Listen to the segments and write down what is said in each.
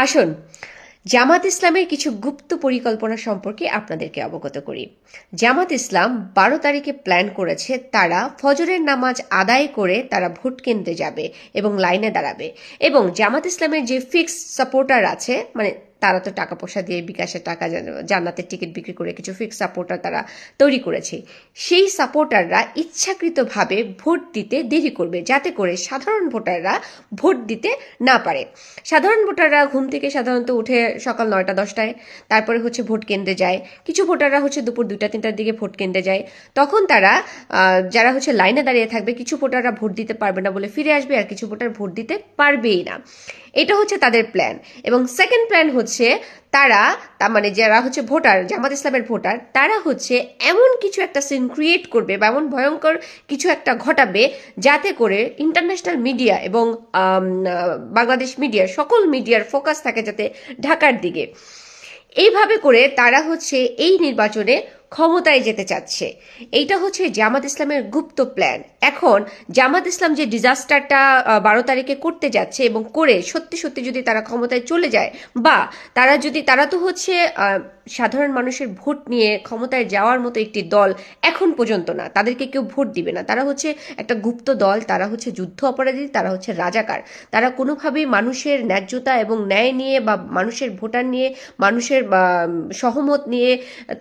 আসুন জামাত ইসলামের কিছু গুপ্ত পরিকল্পনা সম্পর্কে আপনাদেরকে অবগত করি। জামাত ইসলাম 12 তারিখে প্ল্যান করেছে তারা ফজরের নামাজ আদায় করে তারা ভোট কেন্দ্রে যাবে এবং লাইনে দাঁড়াবে। এবং জামাত ইসলামের যে ফিক্স সাপোর্টার আছে, মানে তারা তো টাকা পয়সা দিয়ে বিকাশের টাকা জান্নাতের টিকিট বিক্রি করে কিছু ফিক্স সাপোর্টার তারা তৈরি করেছে। সেই সাপোর্টাররা ইচ্ছাকৃতভাবে ভোট দিতে দেরি করবে, যাতে করে সাধারণ ভোটাররা ভোট দিতে না পারে। সাধারণ ভোটাররা ঘুম থেকে সাধারণত উঠে সকাল 9টা-10টায়, তারপরে হচ্ছে ভোট কেন্দ্রে যায়। কিছু ভোটাররা হচ্ছে দুপুর 2টা-3টার দিকে ভোট কেন্দ্রে যায়। তখন তারা যারা হচ্ছে লাইনে দাঁড়িয়ে থাকবে, কিছু ভোটাররা ভোট দিতে পারবে না বলে ফিরে আসবে, আর কিছু ভোটার ভোট দিতে পারবেই না। এটা হচ্ছে তাদের প্ল্যান। এবং সেকেন্ড প্ল্যান হচ্ছে তারা, তার মানে যারা হচ্ছে ভোটার, জামাত ইসলামের ভোটার, তারা হচ্ছে এমন কিছু একটা সিন ক্রিয়েট করবে বা এমন ভয়ঙ্কর কিছু একটা ঘটাবে যাতে করে ইন্টারন্যাশনাল মিডিয়া এবং বাংলাদেশ মিডিয়া, সকল মিডিয়ার ফোকাস থাকে যাতে ঢাকার দিকে। এইভাবে করে তারা হচ্ছে এই নির্বাচনে ক্ষমতায় যেতে চাচ্ছে। এইটা হচ্ছে জামাত ইসলামের গুপ্ত প্ল্যান। এখন জামাত ইসলাম যে ডিজাস্টারটা 12 তারিখে করতে যাচ্ছে এবং করে সত্যি সত্যি যদি তারা ক্ষমতায় চলে যায়, বা তারা তো হচ্ছে সাধারণ মানুষের ভোট নিয়ে ক্ষমতায় যাওয়ার মতো একটি দল এখন পর্যন্ত না, তাদেরকে কেউ ভোট দিবে না। তারা হচ্ছে একটা গুপ্ত দল, তারা হচ্ছে যুদ্ধ অপরাধী, তারা হচ্ছে রাজাকার। তারা কোনোভাবেই মানুষের ন্যায্যতা এবং ন্যায় নিয়ে বা মানুষের ভোটার নিয়ে, মানুষের সহমত নিয়ে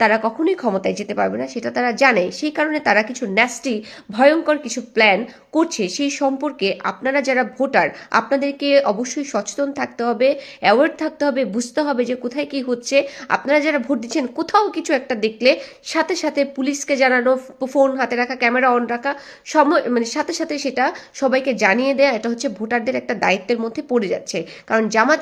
তারা কখনোই ক্ষমতায় যেতে পারবে না, সেটা তারা জানে। সেই কারণে তারা কিছু ন্যাস্টি ভয়ঙ্কর কিছু প্ল্যান করছে। সেই সম্পর্কে আপনারা যারা ভোটার, আপনাদেরকে অবশ্যই সচেতন থাকতে হবে, অ্যাওয়ার্ড থাকতে হবে, বুঝতে হবে যে কোথায় কি হচ্ছে। আপনারা যারা ভোট দিচ্ছেন, কোথাও কিছু একটা দেখলে সাথে সাথে পুলিশকে জানানো, ফোন হাতে রাখা, ক্যামেরা অন রাখা, সময় মানে সাথে সাথে সেটা সবাইকে জানিয়ে দেয়া, এটা হচ্ছে ভোটারদের একটা দায়িত্বের মধ্যে পড়ে যাচ্ছে। কারণ জামাত